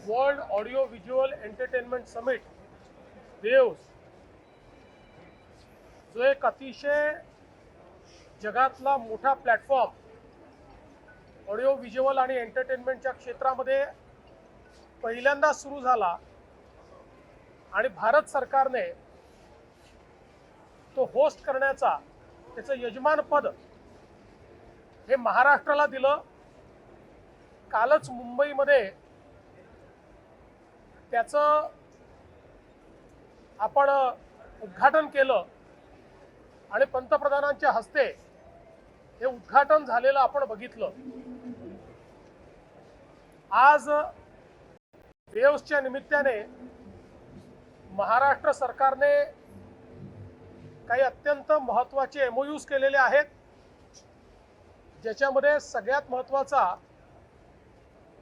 World audio visual entertainment summit waves, जो एक अतिशय जगातला मोठा प्लॅटफॉर्म ऑडिओ व्हिज्युअल आणि एंटरटेनमेंटच्या क्षेत्रामध्ये पहिल्यांदा सुरू झाला आणि भारत सरकारने तो होस्ट करण्याचा त्याचं यजमानपद हे महाराष्ट्राला दिलं. कालच मुंबईमध्ये त्याचं आपण उद्घाटन केलं आणि पंतप्रधानांच्या हस्ते हे उद्घाटन झालेलं आपण बघितलं. आज वेव्सच्या निमित्ताने महाराष्ट्र सरकारने काही अत्यंत महत्त्वाचे MOUs केलेले आहेत, ज्याच्यामध्ये सगळ्यात महत्त्वाचा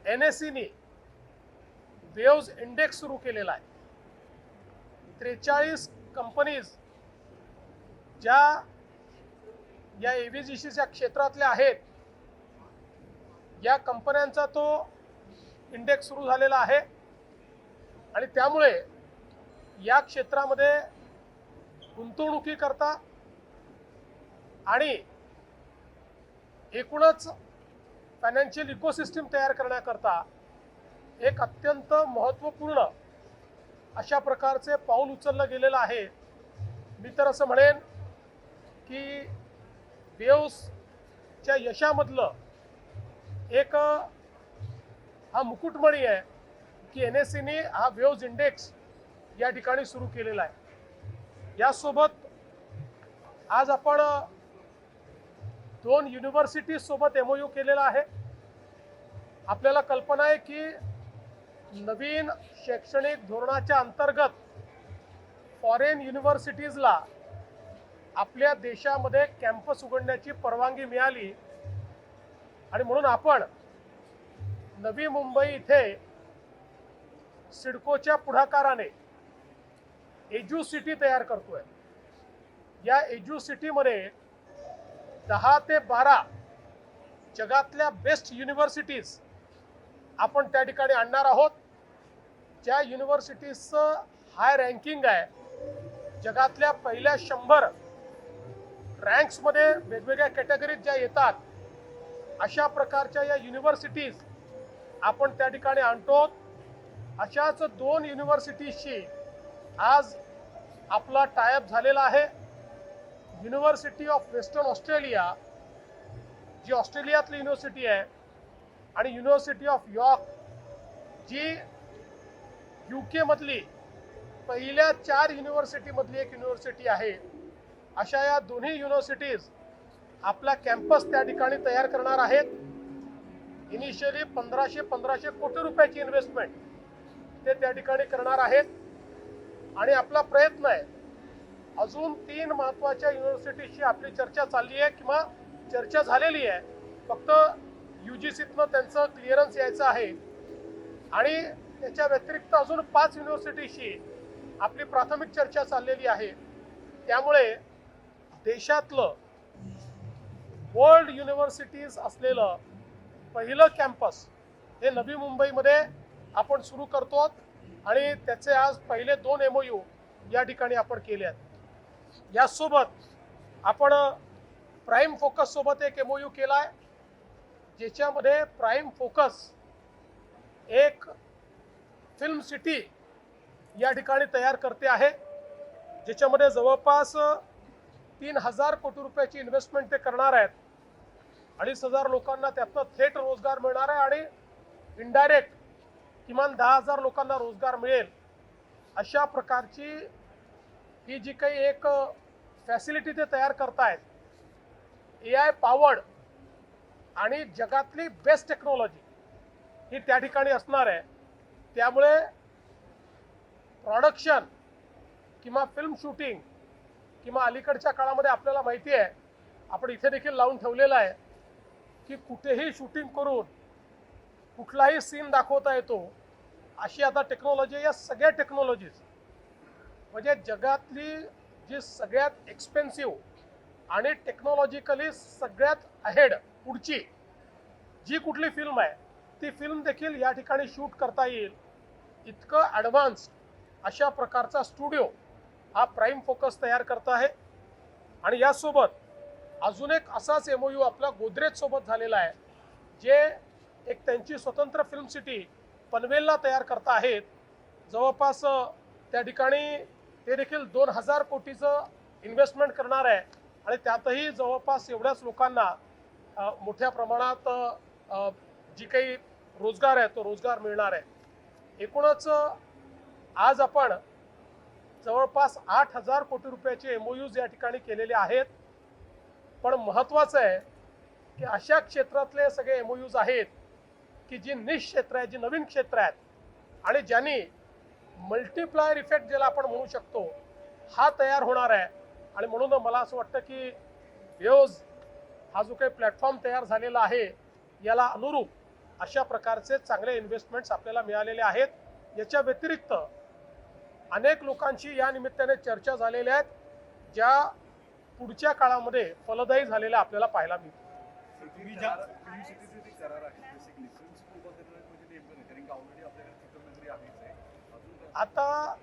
NSE ने वेव्स इंडेक्स सुरू केलेला आहे. 43 कंपनीज ज्या या AVGCच्या क्षेत्रातल्या आहेत, या कंपन्यांचा तो इंडेक्स सुरू झालेला आहे आणि त्यामुळे या क्षेत्रामध्ये गुंतवणुकीकरता आणि एकूणच फायनान्शियल इकोसिस्टम तयार करण्याकरता एक अत्यंत महत्त्वपूर्ण अशा प्रकारचे पाऊल उचललं गेलेलं आहे. मी तर असं म्हणेन की वेव्सच्या यशामधलं एक हा मुकुटमणी आहे की NSE ने हा वेव्स इंडेक्स या ठिकाणी सुरू केलेला आहे. यासोबत आज आपण 2 युनिव्हर्सिटीज सोबत MOU केलेला आहे. आपल्याला कल्पना आहे की नवीन शैक्षणिक धोरणाच्या अंतर्गत फॉरेन युनिव्हर्सिटीजला आपल्या देशामध्ये कॅम्पस उघडण्याची परवानगी मिळाली आणि म्हणून आपण नवी मुंबई इथे सिडकोच्या पुढाकाराने एज्युसिटी तयार करतोय. या एज्युसिटीमध्ये 10 ते 12 जगातल्या बेस्ट युनिव्हर्सिटीज आपण त्या ठिकाणी आणणार आहोत. ज्या युनिव्हर्सिटीजचं हाय रँकिंग आहे, जगातल्या पहिल्या 100 रँक्समध्ये वेगवेगळ्या कॅटेगरीज ज्या येतात, अशा प्रकारच्या या युनिव्हर्सिटीज आपण त्या ठिकाणी आणतो. अशाच 2 युनिव्हर्सिटीजशी आज आपला टायअप झालेला आहे. युनिव्हर्सिटी ऑफ वेस्टर्न ऑस्ट्रेलिया, जी ऑस्ट्रेलियातली युनिव्हर्सिटी आहे, आणि युनिव्हर्सिटी ऑफ यॉर्क, जी UK मधली पहिल्या 4 युनिव्हर्सिटीमधली एक युनिव्हर्सिटी आहे. अशा या दोन्ही युनिव्हर्सिटीज आपला कॅम्पस त्या ठिकाणी तयार करणार आहेत. इनिशियली 1500 कोटी रुपयाची इन्व्हेस्टमेंट ते त्या ठिकाणी करणार आहेत आणि आपला प्रयत्न आहे अजून 3 महत्त्वाच्या युनिव्हर्सिटीशी आपली चर्चा चालली आहे किंवा चर्चा झालेली आहे. फक्त UGCतनं त्यांचं क्लिअरन्स यायचं आहे आणि त्याच्या व्यतिरिक्त अजून 5 युनिव्हर्सिटीशी आपली प्राथमिक चर्चा चाललेली आहे. त्यामुळे देशातलं वर्ल्ड युनिव्हर्सिटीज असलेलं पहिलं कॅम्पस हे नवी मुंबईमध्ये आपण सुरू करतो आणि त्याचे आज पहिले 2 MOU या ठिकाणी आपण केले आहेत. यासोबत आपण प्राईम फोकस सोबत एक MOU केला आहे, ज्याच्यामध्ये प्राईम फोकस एक फिल्म सिटी या ठिकाणी तयार करते आहे, ज्याच्यामध्ये जवळपास 3000 कोटी रुपयाची इन्व्हेस्टमेंट ते करणार आहेत. 2500 लोकांना त्यातनं थेट रोजगार मिळणार आहे आणि इनडायरेक्ट किमान 10,000 लोकांना रोजगार मिळेल. अशा प्रकारची ही जी काही एक फॅसिलिटी ते तयार करतायत, AI पॉवर्ड आणि जगातली बेस्ट टेक्नॉलॉजी ही त्या ठिकाणी असणार आहे. त्यामुळे प्रोडक्शन किंवा फिल्म शूटिंग किंवा अलीकडच्या काळामध्ये आपल्याला माहिती आहे, आपण इथे देखील लावून ठेवलेलं आहे की कुठेही शूटिंग करून कुठलाही सीन दाखवता येतो, अशी आता टेक्नॉलॉजी. या सगळ्या टेक्नॉलॉजीज म्हणजे जगातली जी सगळ्यात एक्सपेन्सिव्ह आणि टेक्नॉलॉजिकली सगळ्यात अहेड पुढची जी कुठली फिल्म आहे, ती फिल्म देखील या ठिकाणी शूट करता येईल इतकं ॲडव्हान्स अशा प्रकारचा स्टुडिओ हा प्राईम फोकस तयार करत आहे. आणि यासोबत अजून एक असाच MOU आपला गोदरेज सोबत झालेला आहे, जे एक त्यांची स्वतंत्र फिल्म सिटी पनवेलला तयार करत आहेत. जवळपास त्या ठिकाणी ते देखील 2000 कोटीचं इन्व्हेस्टमेंट करणार आहे आणि त्यातही जवळपास एवढ्याच लोकांना मोठ्या प्रमाणात जी काही रोजगार आहे तो रोजगार मिळणार आहे. एकूणच आज आपण जवळपास 8000 कोटी रुपयाचे MOUs या ठिकाणी केलेले आहेत. पण महत्त्वाचं आहे की अशा क्षेत्रातले सगळे MOUs आहेत की जी निश क्षेत्र आहे, जी नवीन क्षेत्र आहेत आणि ज्यांनी मल्टिप्लायर इफेक्ट ज्याला आपण म्हणू शकतो हा तयार होणार आहे. आणि म्हणून मला असं वाटतं की वेव्ज हा जो काही प्लॅटफॉर्म तयार झालेला आहे याला अनुरूप अशा प्रकारचे चांगले इन्व्हेस्टमेंट्स आपल्याला मिळालेले आहेत. याच्या व्यतिरिक्त अनेक लोकांशी या निमित्ताने चर्चा झालेल्या आहेत, ज्या पुढच्या काळामध्ये फलदायी झालेल्या आपल्याला पाहायला मिळतील. आता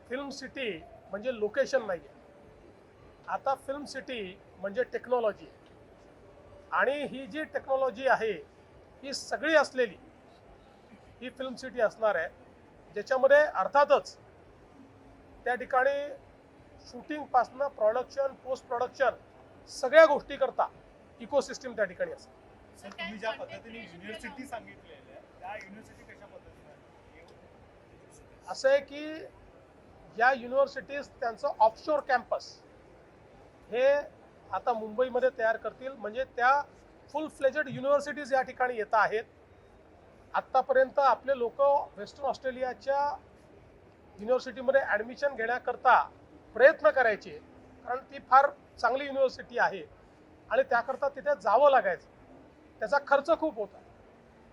फिल्म सिटी म्हणजे लोकेशन नाही आहे, आता फिल्म सिटी म्हणजे टेक्नॉलॉजी. आणि ही जी टेक्नॉलॉजी आहे ही सगळी असलेली ही फिल्म सिटी असणार आहे, ज्याच्यामध्ये अर्थातच त्या ठिकाणी शूटिंगपासनं प्रोडक्शन, पोस्ट प्रोडक्शन सगळ्या गोष्टी करता इकोसिस्टम त्या ठिकाणी असते. सर, तुम्ही ज्या पद्धतीने युनिव्हर्सिटी सांगितलेल्या त्या युनिव्हर्सिटी कशा पद्धतीने असं आहे की या युनिव्हर्सिटीज त्यांचं ऑफशोर कॅम्पस हे आता मुंबईमध्ये तयार करतील. म्हणजे त्या फुल फ्लेजेड युनिव्हर्सिटीज या ठिकाणी येत आहेत. आत्तापर्यंत आपले लोक वेस्टर्न ऑस्ट्रेलियाच्या युनिव्हर्सिटीमध्ये ॲडमिशन घेण्याकरता प्रयत्न करायचे, कारण ती फार चांगली युनिव्हर्सिटी आहे आणि त्याकरता तिथे जावं लागायचं, त्याचा खर्च खूप होता.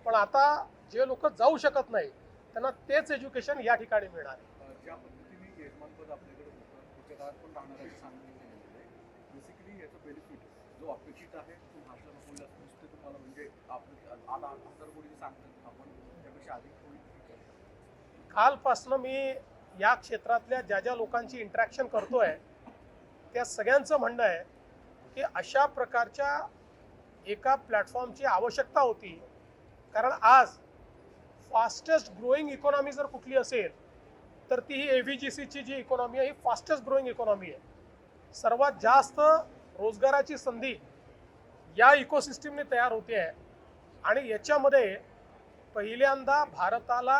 पण आता जे लोक जाऊ शकत नाही त्यांना तेच एज्युकेशन या ठिकाणी मिळणार आहे. ज्या पद्धतीने यजमानपद आपल्याकडे होतं त्याच्या काळात पण राहणार आहे सांगितलं, बेसिकली याचा बेनिफिट जो अपेक्षित आहे तो भाषण बोलला नुसते तुम्हाला म्हणजे आपण आता 1000 कोटी सांगतात आपण त्यापेक्षा अधिक होईल. कालपासनं मी या क्षेत्रातल्या ज्या ज्या लोकांची इंटरॅक्शन करतोय त्या सगळ्यांचं म्हणणं आहे की अशा प्रकारच्या एका प्लॅटफॉर्मची आवश्यकता होती. कारण आज फास्टेस्ट ग्रोईंग इकॉनॉमी जर कुठली असेल तर ती ही AVGCची जी इकॉनॉमी आहे ही फास्टेस्ट ग्रोईंग इकॉनॉमी आहे. सर्वात जास्त रोजगाराची संधी या इकोसिस्टीमने तयार होते आहे आणि याच्यामध्ये पहिल्यांदा भारताला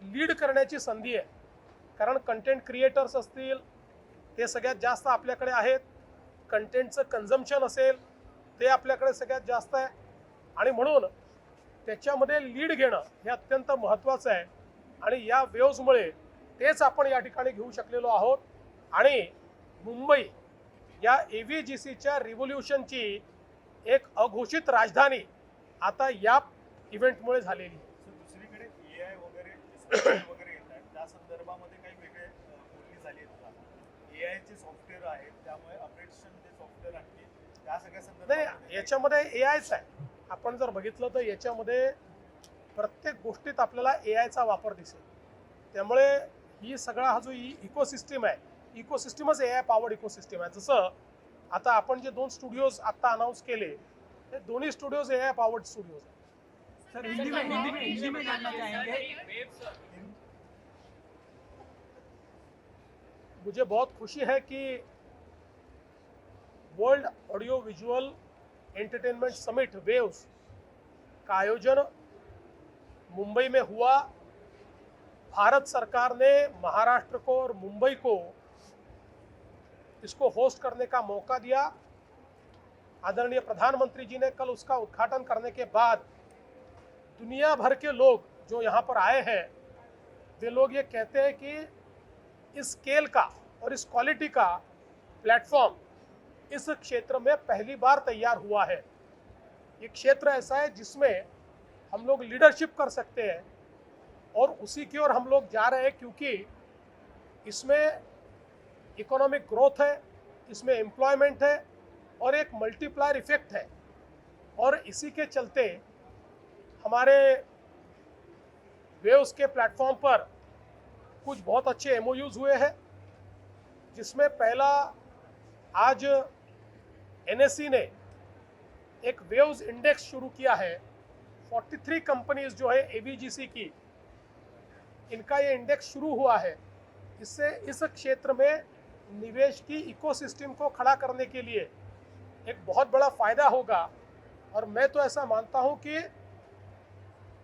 लीड करण्याची संधी आहे. कारण कंटेंट क्रिएटर्स असतील ते सगळ्यात जास्त आपल्याकडे आहेत, कंटेंटचं कन्झम्पशन असेल ते आपल्याकडे सगळ्यात जास्त आहे आणि म्हणून त्याच्यामध्ये लीड घेणं हे अत्यंत महत्त्वाचं आहे. आणि या वेव्समुळे तेच आपण या ठिकाणी घेऊ शकलेलो आहोत. आणि मुंबई या AVGCच्या रिव्होल्युशनची एक अघोषित राजधानी आता या इव्हेंटमुळे झालेली आहे. दुसरीकडे AI वगैरे येत आहेत, त्या संदर्भामध्ये काही वेगळे बोलणी झाली आहेत का? AIचे सॉफ्टवेअर आहेत त्यामुळे अपडेशन ते सॉफ्टवेअर आणखी त्या सगळ्या संदर्भात याच्यामध्ये AIच आहे. आपण जर बघितलं तर याच्यामध्ये प्रत्येक गोष्टीत आपल्याला AIचा वापर दिसेल. त्यामुळे ही सगळा हा जो इकोसिस्टीम आहे, इकोसिस्टीमच AI पॉवर्ड इकोसिस्टीम आहे. जसं आता आपण जे 2 स्टुडिओज आता अनाउन्स केले हे दोन्ही स्टुडिओज AI पॉवर्ड स्टुडिओज आहेत. सर हिंदी में जानना चाहेंगे। मुझे बहुत खुशी है कि world audio visual entertainment summit waves का आयोजन मुंबई में हुआ। भारत सरकार ने महाराष्ट्र को और मुंबई को इसको होस्ट करने का मौका दिया। आदरणीय प्रधानमंत्री जी ने कल उसका उद्घाटन करने के बाद दुनिया भर के लोग जो यहाँ पर आए हैं वे लोग ये कहते हैं कि इस स्केल का और इस क्वालिटी का प्लेटफॉर्म इस क्षेत्र में पहली बार तैयार हुआ है। ये क्षेत्र ऐसा है जिसमें हम लोग लीडरशिप कर सकते हैं और उसी की ओर हम लोग जा रहे हैं, क्योंकि इसमें इकोनॉमिक ग्रोथ है, इसमें एम्प्लॉयमेंट है और एक मल्टीप्लायर इफेक्ट है। और इसी के चलते हमारे वेव्स के प्लेटफॉर्म पर कुछ बहुत अच्छे MOUs हुए हैं, जिसमें पहला आज NSE ने एक वेव्स इंडेक्स शुरू किया है। 43 कंपनीज जो है ABGC की, इनका ये इंडेक्स शुरू हुआ है। इससे इस क्षेत्र में निवेश की इकोसिस्टम को खड़ा करने के लिए एक बहुत बड़ा फायदा होगा। और मैं तो ऐसा मानता हूं कि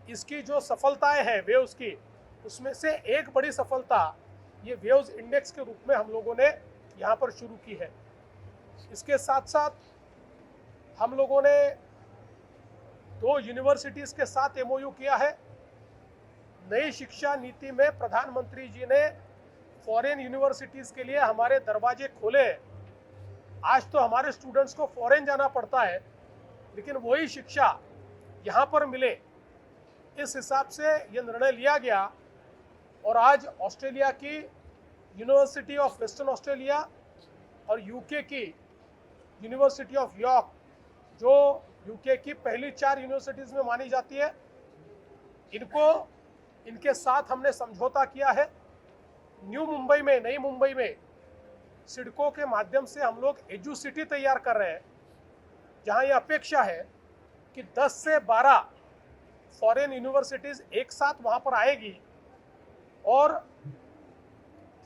इसकी जो सफलताएं हैं वेव्स की, उसमें से एक बड़ी सफलता ये वेव्स इंडेक्स के रूप में हम लोगों ने यहाँ पर शुरू की है। इसके साथ साथ हम लोगों ने 2 यूनिवर्सिटीज़ के साथ MOU किया है। नई शिक्षा नीति में प्रधानमंत्री जी ने फॉरेन यूनिवर्सिटीज़ के लिए हमारे दरवाजे खोले। आज तो हमारे स्टूडेंट्स को फॉरेन जाना पड़ता है, लेकिन वही शिक्षा यहाँ पर मिले, इस हिसाब से ये निर्णय लिया गया। और आज ऑस्ट्रेलिया की यूनिवर्सिटी ऑफ वेस्टर्न ऑस्ट्रेलिया और यूके की यूनिवर्सिटी ऑफ यॉर्क, जो यूके की पहली 4 यूनिवर्सिटीज़ में मानी जाती है, इनके साथ हमने समझौता किया है। नई मुंबई में सिडको के माध्यम से हम लोग एजुसिटी तैयार कर रहे हैं, जहां ये अपेक्षा है कि 10 से 12 फॉरेन यूनिवर्सिटीज़ एक साथ वहां पर आएगी। और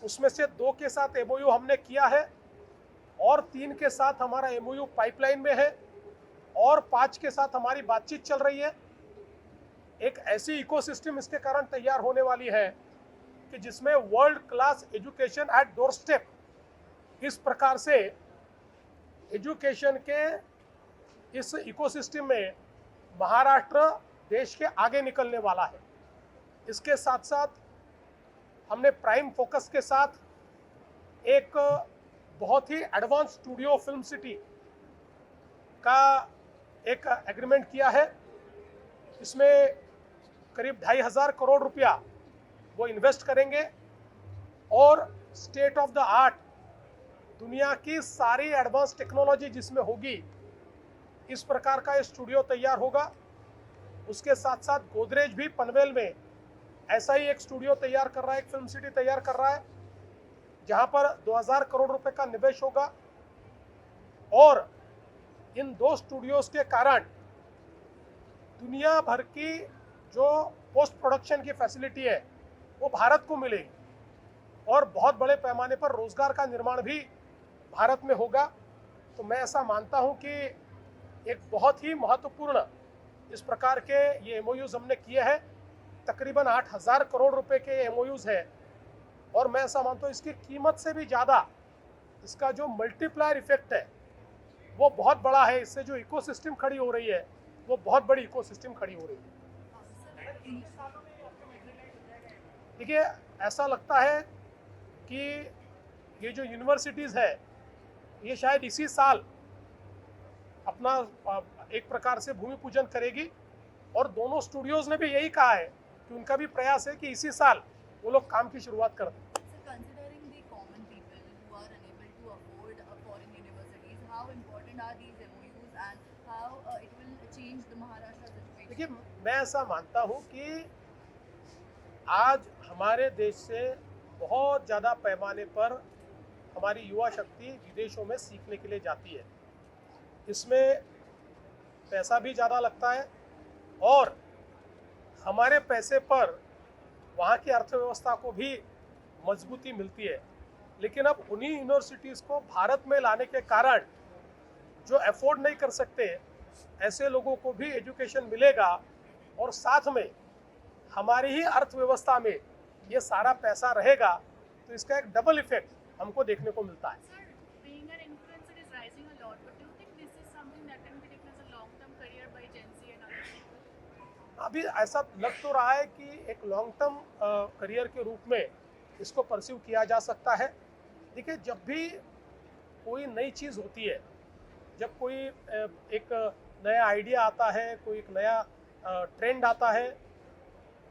उसमें से 2 के साथ MOU हमने किया है, और 3 के साथ हमारा MOU पाइपलाइन में है, और 5 के साथ हमारी बातचीत चल रही है। एक ऐसी इकोसिस्टम इसके कारण तैयार होने वाली है कि जिसमें world class education at doorstep, इस प्रकार से एजुकेशन के इस इकोसिस्टम में महाराष्ट्र देश के आगे निकलने वाला है। इसके साथ साथ हमने प्राइम फोकस के साथ एक बहुत ही एडवांस स्टूडियो फिल्म सिटी का एक एग्रीमेंट किया है। इसमें करीब 2,500 करोड़ रुपया वो इन्वेस्ट करेंगे, और स्टेट ऑफ द आर्ट दुनिया की सारी एडवांस टेक्नोलॉजी जिसमें होगी, इस प्रकार का ये स्टूडियो तैयार होगा। उसके साथ साथ गोदरेज भी पनवेल में ऐसा ही एक स्टूडियो तैयार कर रहा है, एक फिल्म सिटी तैयार कर रहा है, जहां पर 2,000 करोड़ रुपए का निवेश होगा। और इन 2 स्टूडियोज के कारण दुनिया भर की जो पोस्ट प्रोडक्शन की फैसिलिटी है वो भारत को मिलेगी, और बहुत बड़े पैमाने पर रोजगार का निर्माण भी भारत में होगा। तो मैं ऐसा मानता हूं कि एक बहुत ही महत्वपूर्ण इस प्रकार के ये MOUs हमने किए हैं। तकरीबन 8,000 करोड़ रुपए के MOUs है, और मैं ऐसा मानता हूँ इसकी कीमत से भी ज़्यादा इसका जो मल्टीप्लायर इफेक्ट है वो बहुत बड़ा है। इससे जो इकोसिस्टम खड़ी हो रही है वो बहुत बड़ी इकोसिस्टम खड़ी हो रही है। देखिए, ऐसा लगता है कि ये जो यूनिवर्सिटीज़ है ये शायद इसी साल अपना एक प्रकार से भूमि पूजन करेगी, और दोनों स्टूडियोज़ ने भी यही कहा है कि उनका भी प्रयास है कि इसी साल वो लोग काम की शुरुआत कर दें। Considering the common people who are unable to afford foreign universities, how important are these MOUs and how it will change the Maharashtra's education? देखिए, मैं ऐसा मानता हूँ कि आज हमारे देश से बहुत ज़्यादा पैमाने पर हमारी युवा शक्ति विदेशों में सीखने के लिए जाती है। इसमें पैसा भी ज़्यादा लगता है, और हमारे पैसे पर वहाँ की अर्थव्यवस्था को भी मजबूती मिलती है। लेकिन अब उन्हीं यूनिवर्सिटीज़ को भारत में लाने के कारण जो अफोर्ड नहीं कर सकते, ऐसे लोगों को भी एजुकेशन मिलेगा, और साथ में हमारी ही अर्थव्यवस्था में ये सारा पैसा रहेगा। तो इसका एक डबल इफेक्ट हमको देखने को मिलता है। Sir, being an influencer is rising a lot, but do you think this is something that can be taken as a long-term career by Gen Z and other people? अभी ऐसा लग तो रहा है कि एक लॉन्ग टर्म करियर के रूप में इसको परस्यू किया जा सकता है। देखिए, जब भी कोई नई चीज़ होती है, जब कोई एक नया आइडिया आता है, कोई एक नया ट्रेंड आता है,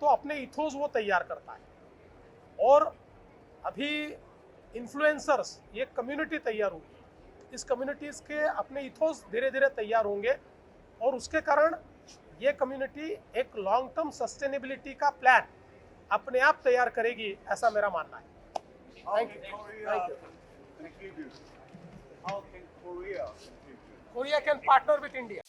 तो अपने इथोस वो तैयार करता है। और अभी इन्फ्लुएंसर्स, ये कम्युनिटी तैयार हुई, इस कम्युनिटीज़ के अपने इथोस धीरे धीरे तैयार होंगे, और उसके कारण ये कम्युनिटी एक लॉन्ग टर्म सस्टेनेबिलिटी का प्लान अपने आप तैयार करेगी, ऐसा मेरा मानना है। Thank you. Korea Thank you. contribute? How can Korea contribute? Korea can partner with India.